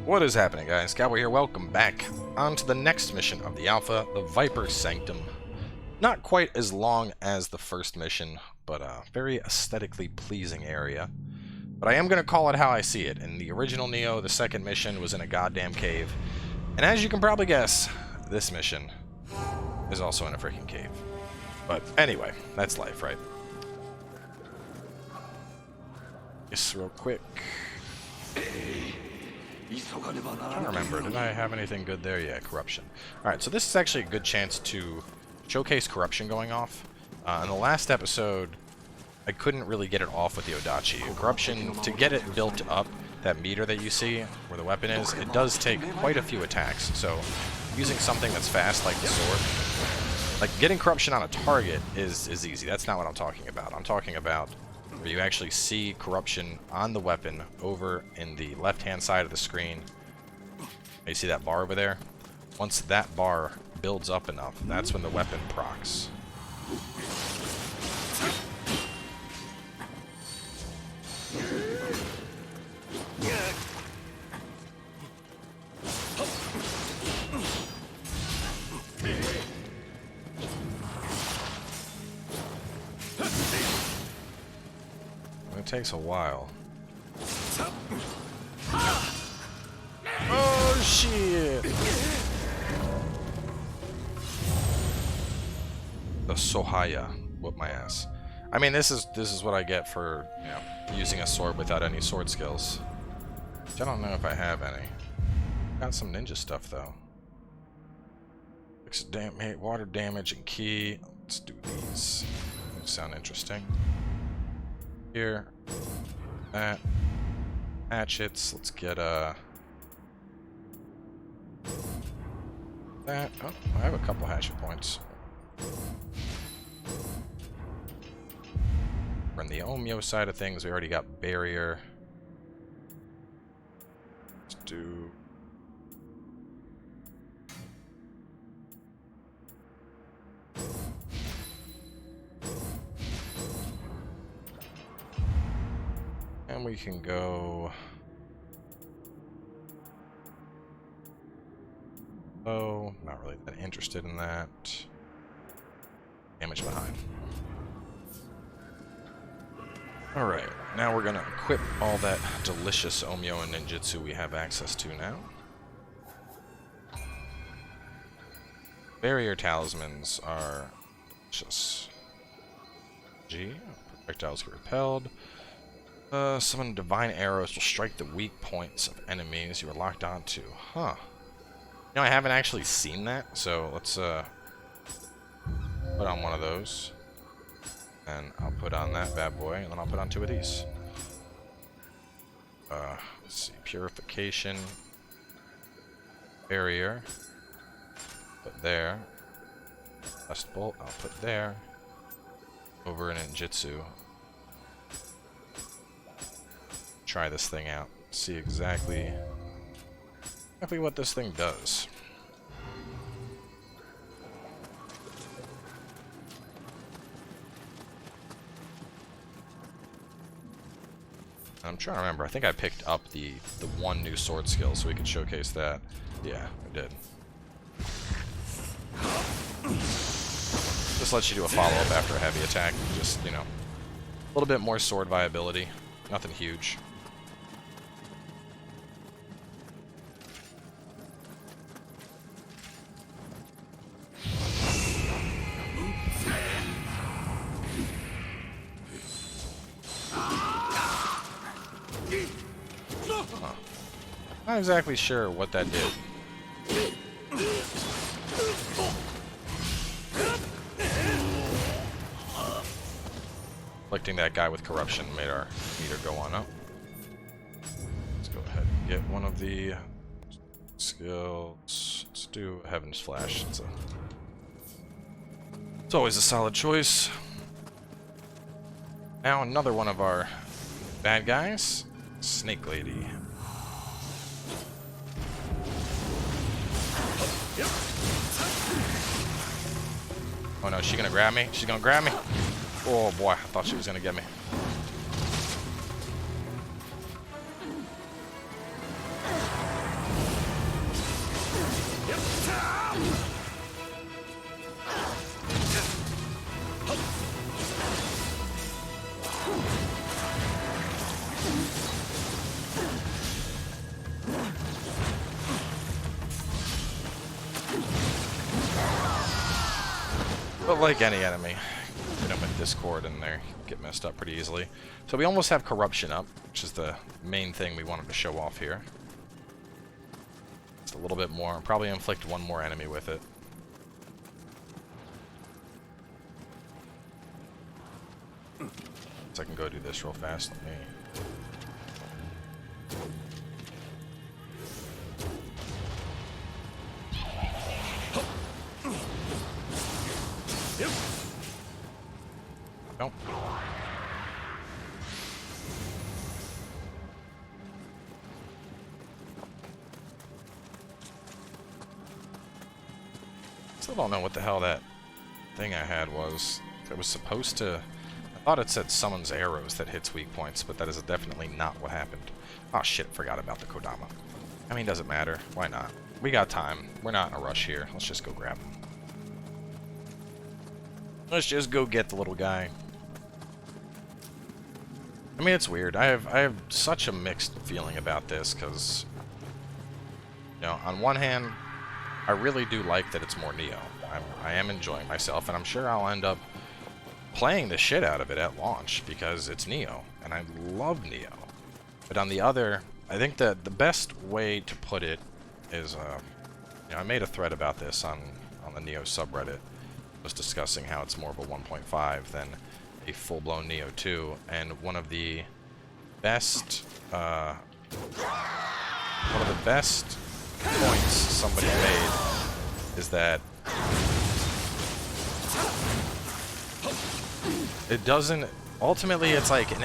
What is happening, guys? Cowboy here, welcome back. On to the next mission of the Alpha, the Viper Sanctum. Not quite as long as the first mission, but a very aesthetically pleasing area. But I am going to call it how I see it. In the original Nioh, the second mission was in a goddamn cave. And as you can probably guess, this mission is also in a freaking cave. But anyway, that's life, right? Just real quick. I'm trying to remember, did I have anything good there? Yeah, corruption. Alright, so this is actually a good chance to showcase corruption going off. In the last episode, I couldn't really get it off with the Odachi. Corruption, to get it built up, that meter that you see, where the weapon is, it does take quite a few attacks. So, using something that's fast, like the sword, like getting corruption on a target is easy. That's not what I'm talking about. I'm talking about where you actually see corruption on the weapon over in the left-hand side of the screen. You see that bar over there? Once that bar builds up enough, that's when the weapon procs. It takes a while. Oh shit! The Sohaya whoop my ass. I mean, this is what I get for, you know, using a sword without any sword skills. Which I don't know if I have any. Got some ninja stuff though. Water damage and key. Let's do these. They sound interesting. Here, that, hatchets. Let's get that. Oh, I have a couple hatchet points. From the Omyo side of things, we already got barrier. Let's do. And we can go. Oh, not really that interested in that. Damage behind. Alright, now we're gonna equip all that delicious Omyo and Ninjutsu we have access to now. Barrier talismans are just G. Projectiles get repelled. Summon divine arrows will strike the weak points of enemies you are locked onto. Huh. You know, I haven't actually seen that, so let's put on one of those. And I'll put on that bad boy, and then I'll put on two of these. Let's see, purification. Barrier. Put there. Dust bolt, I'll put there. Over in Ninjutsu. Try this thing out. See exactly what this thing does. I'm trying to remember. I think I picked up the one new sword skill so we could showcase that. Yeah, I did. Just lets you do a follow-up after a heavy attack. Just, you know, a little bit more sword viability. Nothing huge. Not exactly sure what that did. Afflicting that guy with corruption made our meter go on up. Let's go ahead and get one of the skills. Let's do Heaven's Flash. It's always a solid choice. Now another one of our bad guys. Snake Lady. Oh no, is she gonna grab me? She's gonna grab me? Oh boy, I thought she was gonna get me. But like any enemy, hit them with Discord and they get messed up pretty easily. So we almost have Corruption up, which is the main thing we wanted to show off here. Just a little bit more. Probably inflict one more enemy with it. So I can go do this real fast. Let me... Nope. Still don't know what the hell that thing I had was. It was supposed to... I thought it said summons arrows that hits weak points, but that is definitely not what happened. Oh shit, forgot about the Kodama. I mean, doesn't matter. Why not? We got time. We're not in a rush here. Let's just go grab him. Let's just go get the little guy. I mean, it's weird. I have such a mixed feeling about this, because, you know, on one hand, I really do like that it's more Nioh. I am enjoying myself, and I'm sure I'll end up playing the shit out of it at launch, because it's Nioh, and I love Nioh. But on the other, I think that the best way to put it is, you know, I made a thread about this on the Nioh subreddit. I was discussing how it's more of a 1.5 than a full-blown Nioh 2, and one of the best points somebody made is that it doesn't... Ultimately, it's like... oh,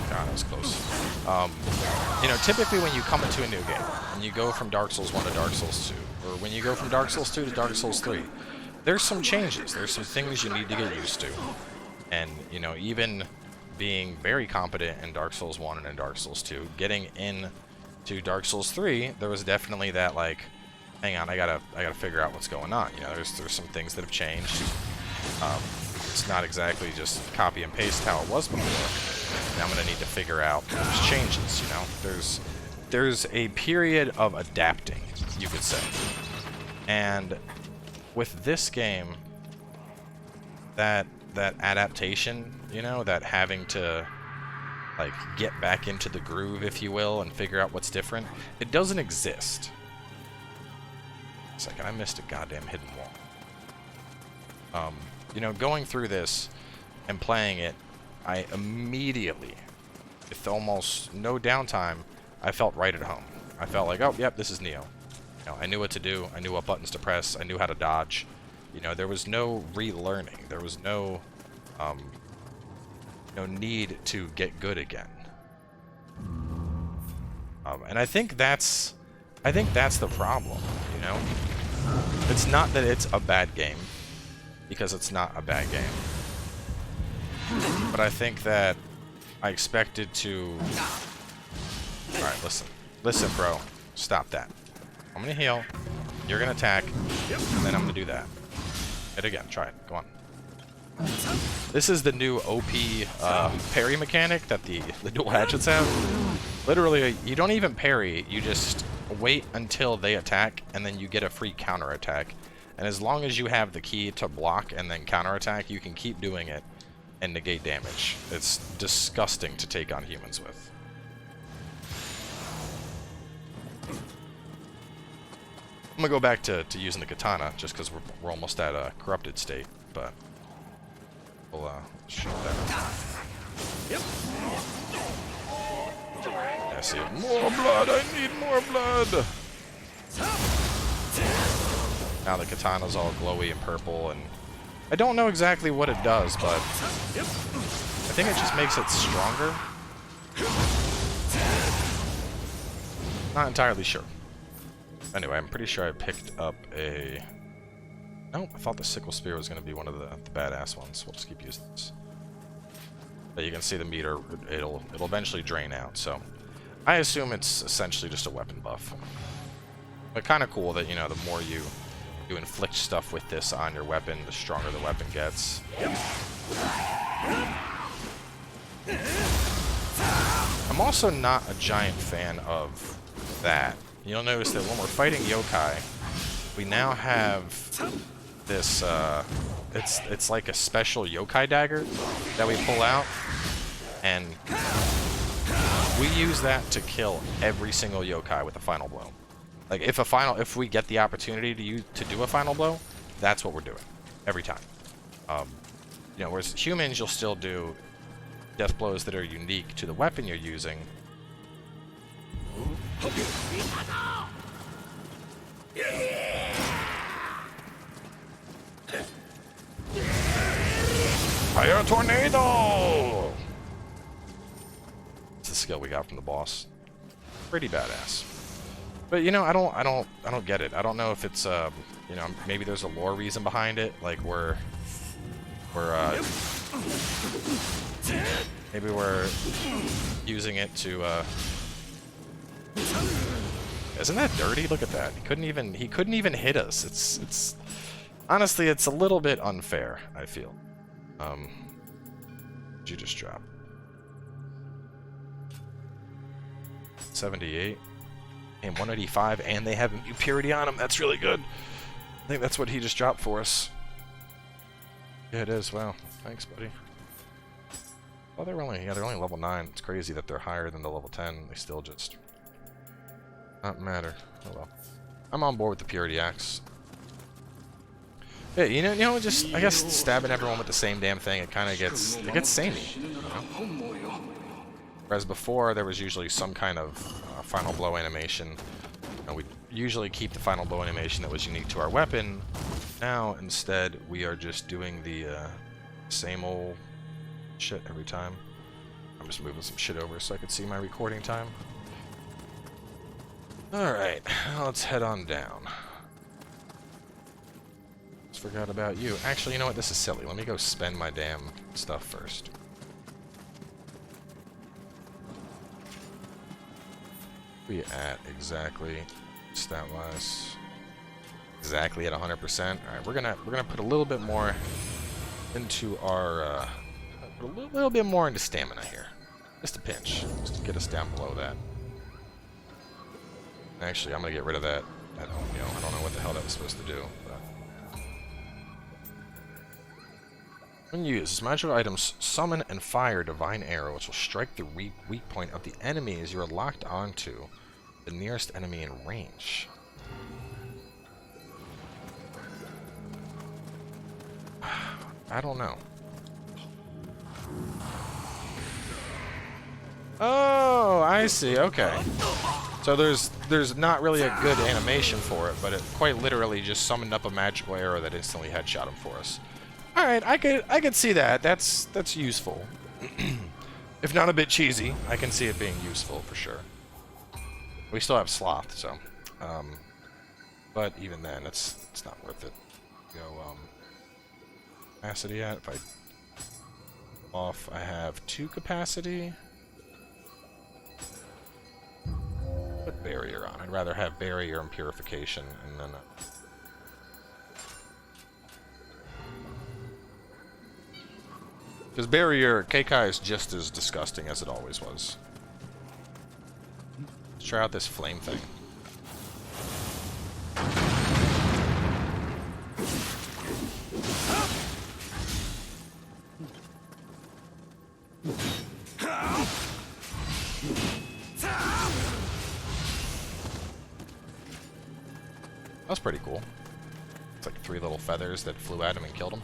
God, that was close. You know, typically when you come into a new game, and you go from Dark Souls 1 to Dark Souls 2, or when you go from Dark Souls 2 to Dark Souls 3, there's some changes. There's some things you need to get used to. And, you know, even being very competent in Dark Souls 1 and in Dark Souls 2, getting into Dark Souls 3, there was definitely that, like, hang on, I gotta figure out what's going on. You know, there's some things that have changed. It's not exactly just copy and paste how it was before. Now I'm gonna need to figure out those changes, you know? There's a period of adapting, you could say. And with this game, that adaptation, you know, that having to, like, get back into the groove, if you will, and figure out what's different, it doesn't exist. Second, I missed a goddamn hidden wall. You know, going through this and playing it, I immediately, with almost no downtime, I felt right at home. I felt like, oh, yep, this is Nioh. You know, I knew what to do, I knew what buttons to press, I knew how to dodge. You know, there was no relearning. There was no need to get good again. And I think that's the problem, you know? It's not that it's a bad game, because it's not a bad game. But I think that I expected to... Alright, listen. Listen, bro. Stop that. I'm gonna heal, you're gonna attack, and then I'm gonna do that. Hit again, try it, go on. This is the new OP parry mechanic that the dual hatchets have. Literally, you don't even parry, you just wait until they attack, and then you get a free counterattack. And as long as you have the key to block and then counterattack, you can keep doing it and negate damage. It's disgusting to take on humans with. I'm gonna go back to using the katana, just because we're almost at a corrupted state, but we'll shoot that. Yep. I see it. More blood! I need more blood! Now the katana's all glowy and purple, and I don't know exactly what it does, but I think it just makes it stronger. Not entirely sure. Anyway, I'm pretty sure I picked up a... No, I thought the sickle spear was going to be one of the badass ones. We'll just keep using this. But you can see the meter, it'll eventually drain out, so... I assume it's essentially just a weapon buff. But kind of cool that, you know, the more you inflict stuff with this on your weapon, the stronger the weapon gets. I'm also not a giant fan of that. You'll notice that when we're fighting yokai, we now have this, it's like a special yokai dagger that we pull out, and we use that to kill every single yokai with a final blow. Like, if we get the opportunity to do a final blow, that's what we're doing every time. You know, whereas humans, you'll still do death blows that are unique to the weapon you're using. Fire tornado! It's the skill we got from the boss. Pretty badass. But you know, I don't get it. I don't know if it's you know, maybe there's a lore reason behind it, like maybe we're using it to isn't that dirty? Look at that. He couldn't even hit us. It's honestly, it's a little bit unfair, I feel. Did you just drop 78 and 185, and they have impurity on them. That's really good. I think that's what he just dropped for us. Yeah, it is. Wow. Thanks, buddy. Oh, they're only level 9. It's crazy that they're higher than the level 10. They still just not matter. Oh well. I'm on board with the Purity Axe. Yeah, you know, just I guess stabbing everyone with the same damn thing, it kind of gets samey. You know? Whereas before, there was usually some kind of final blow animation. And we usually keep the final blow animation that was unique to our weapon. Now, instead, we are just doing the same old shit every time. I'm just moving some shit over so I can see my recording time. Alright, let's head on down. Just forgot about you. Actually, you know what? This is silly. Let me go spend my damn stuff first. We at exactly stat-wise? Exactly at 100%. All right, we're gonna put a little bit more into our put a little bit more into stamina here, just a pinch, just to get us down below that. Actually, I'm gonna get rid of that. I don't know what the hell that was supposed to do. But when used, magical items summon and fire divine arrow, which will strike the weak point of the enemy as you are locked onto the nearest enemy in range. I don't know. Oh, I see. Okay. So there's not really a good animation for it, but it quite literally just summoned up a magical arrow that instantly headshot him for us. All right, I could see that. That's useful. If not a bit cheesy, I can see it being useful for sure. We still have sloth, so but even then, it's not worth it. Go capacity at, if I off, I have 2 capacity. Put barrier on. I'd rather have barrier and purification, and then because barrier Keikai is just as disgusting as it always was. Let's try out this flame thing. That's pretty cool. It's like 3 little feathers that flew at him and killed him.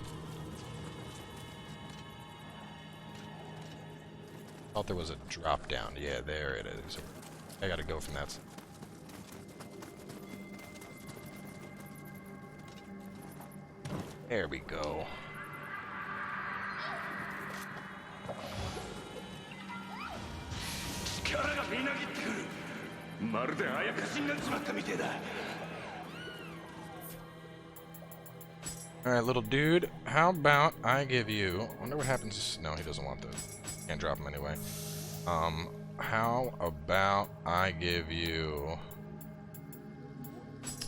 Thought there was a drop down. Yeah, there it is. I gotta go from that. There we go. Alright, little dude, how about I give you... I wonder what happens... No, he doesn't want the... Can't drop him anyway. How about I give you...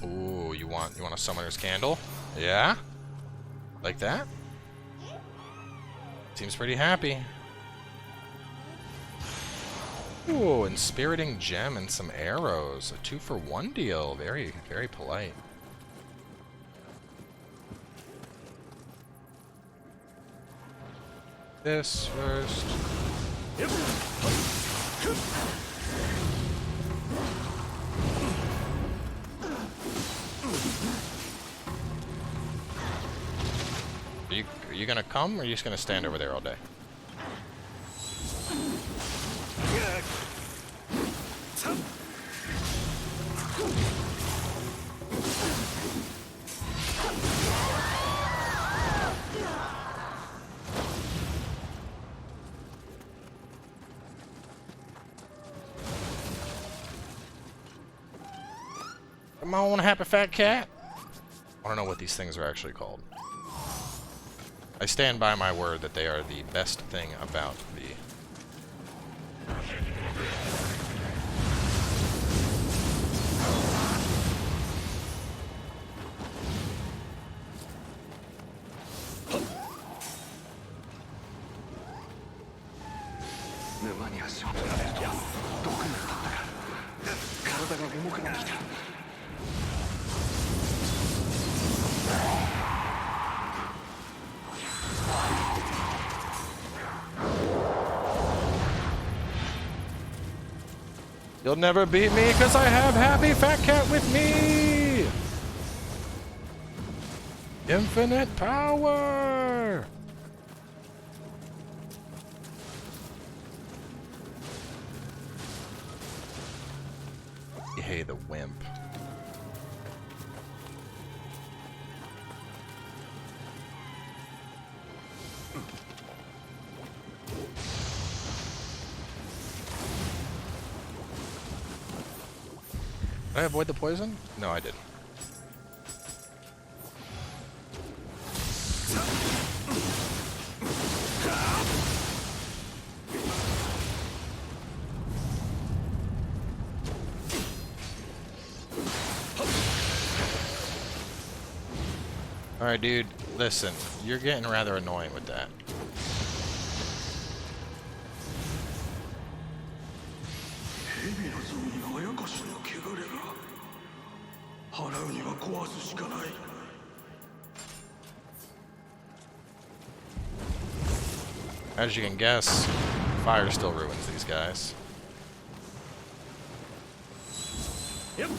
Ooh, you want a summoner's candle? Yeah? Like that? Seems pretty happy. Ooh, inspiriting gem and some arrows. A 2-for-1 deal. Very, very polite. this first. Are you gonna come, or are you just gonna stand over there all day? Come on, happy fat cat. I don't know what these things are actually called. I stand by my word that they are the best thing about the... You'll never beat me because I have Happy Fat Cat with me! Infinite power! Hey, the wimp. Did I avoid the poison? No, I didn't. Alright, dude, listen. You're getting rather annoying with that. As you can guess, fire still ruins these guys. Yep.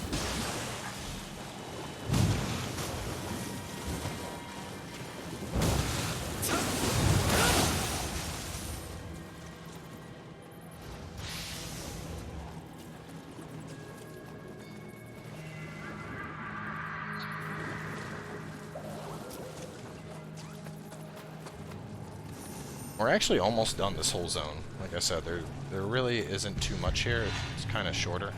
We're actually almost done this whole zone. Like I said, there really isn't too much here. It's kind of shorter.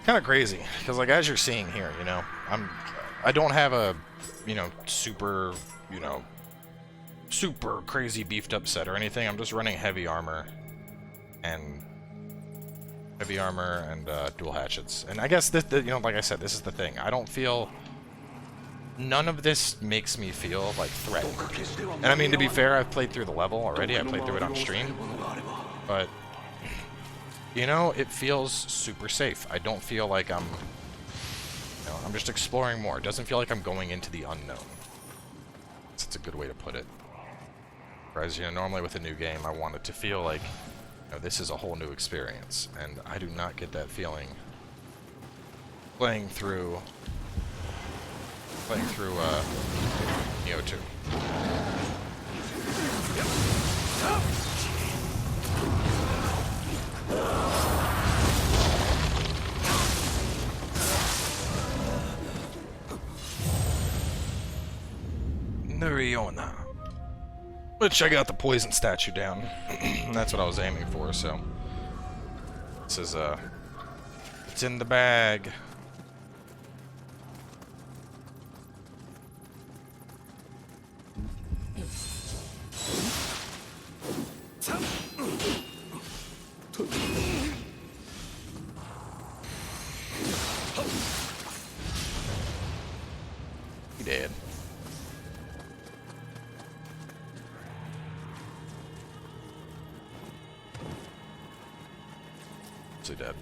Kind of crazy, because like as you're seeing here, you know, I don't have a, you know, super crazy beefed up set or anything. I'm just running heavy armor and dual hatchets. And I guess this, you know, like I said, this is the thing. I don't feel, none of this makes me feel like threatened. And I mean, to be fair, I've played through the level already. I played through it on stream, but you know, it feels super safe. I don't feel like I'm You know, I'm just exploring more. It doesn't feel like I'm going into the unknown. That's a good way to put it. Whereas, you know, normally with a new game, I want it to feel like, you know, this is a whole new experience, and I do not get that feeling playing through Nioh 2. Nioh. Which I got the poison statue down. That's what I was aiming for, so this is it's in the bag. He did. Dead.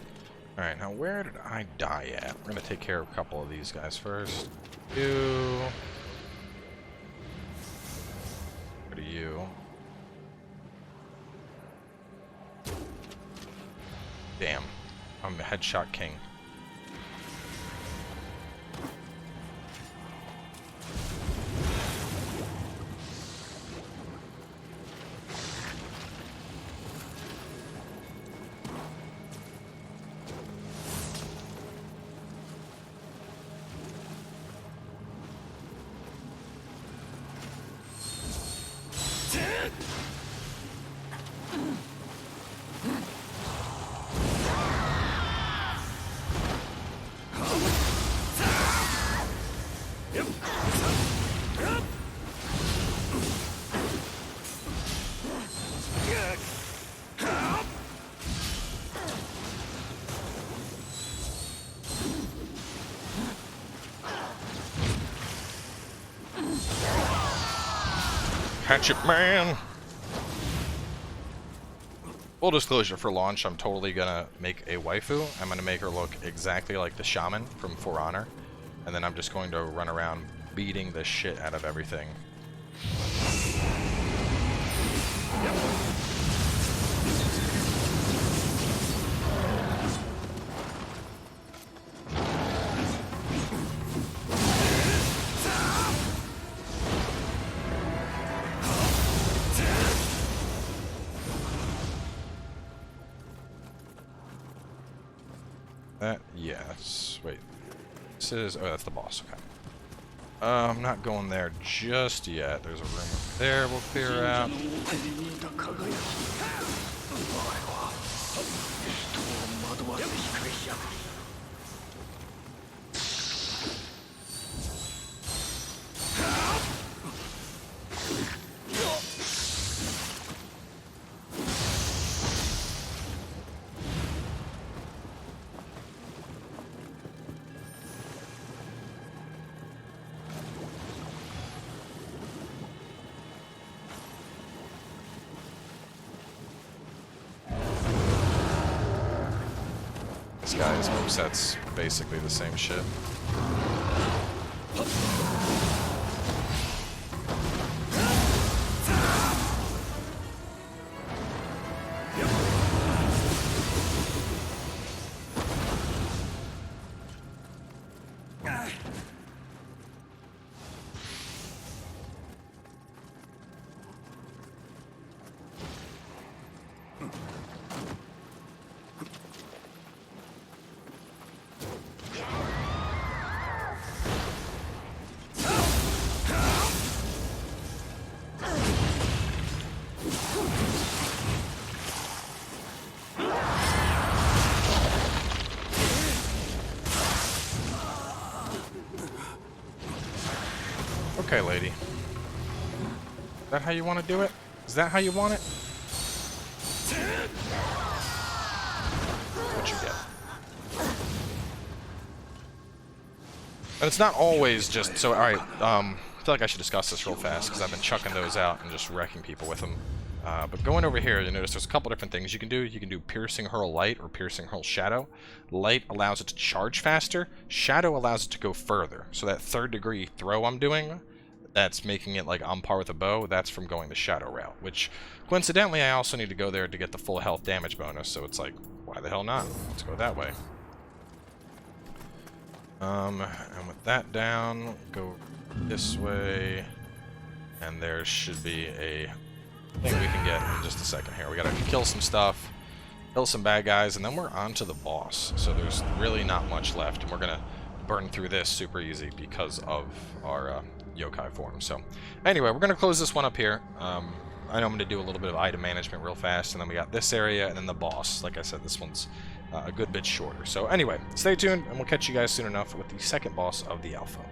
Alright, now where did I die at? We're gonna take care of a couple of these guys first. You. What are you? Damn. I'm the headshot king. Hatchet man! Full disclosure, for launch, I'm totally gonna make a waifu. I'm gonna make her look exactly like the shaman from For Honor. And then I'm just going to run around beating the shit out of everything. Yes. Wait. This is... Oh, that's the boss. Okay. I'm not going there just yet. There's a room up there we'll clear out. This guy's moveset's basically the same shit. Okay, lady. Is that how you want to do it? Is that how you want it? What you get? And it's not always just... So, alright, I feel like I should discuss this real fast, because I've been chucking those out and just wrecking people with them. But going over here, you notice there's a couple different things you can do. You can do Piercing Hurl Light or Piercing Hurl Shadow. Light allows it to charge faster. Shadow allows it to go further. So that 3rd degree throw I'm doing, that's making it like on par with a bow, that's from going the Shadow route. Which, coincidentally, I also need to go there to get the full health damage bonus. So it's like, why the hell not? Let's go that way. And with that down, go this way. And there should be a thing we can get in just a second here. We gotta kill some stuff, kill some bad guys, and then we're on to the boss. So there's really not much left, and we're gonna burn through this super easy because of our yokai form. So anyway, we're gonna close this one up here. I know I'm gonna do a little bit of item management real fast, and then we got this area, and then the boss. Like I said, this one's a good bit shorter. So anyway, stay tuned, and we'll catch you guys soon enough with the second boss of the alpha.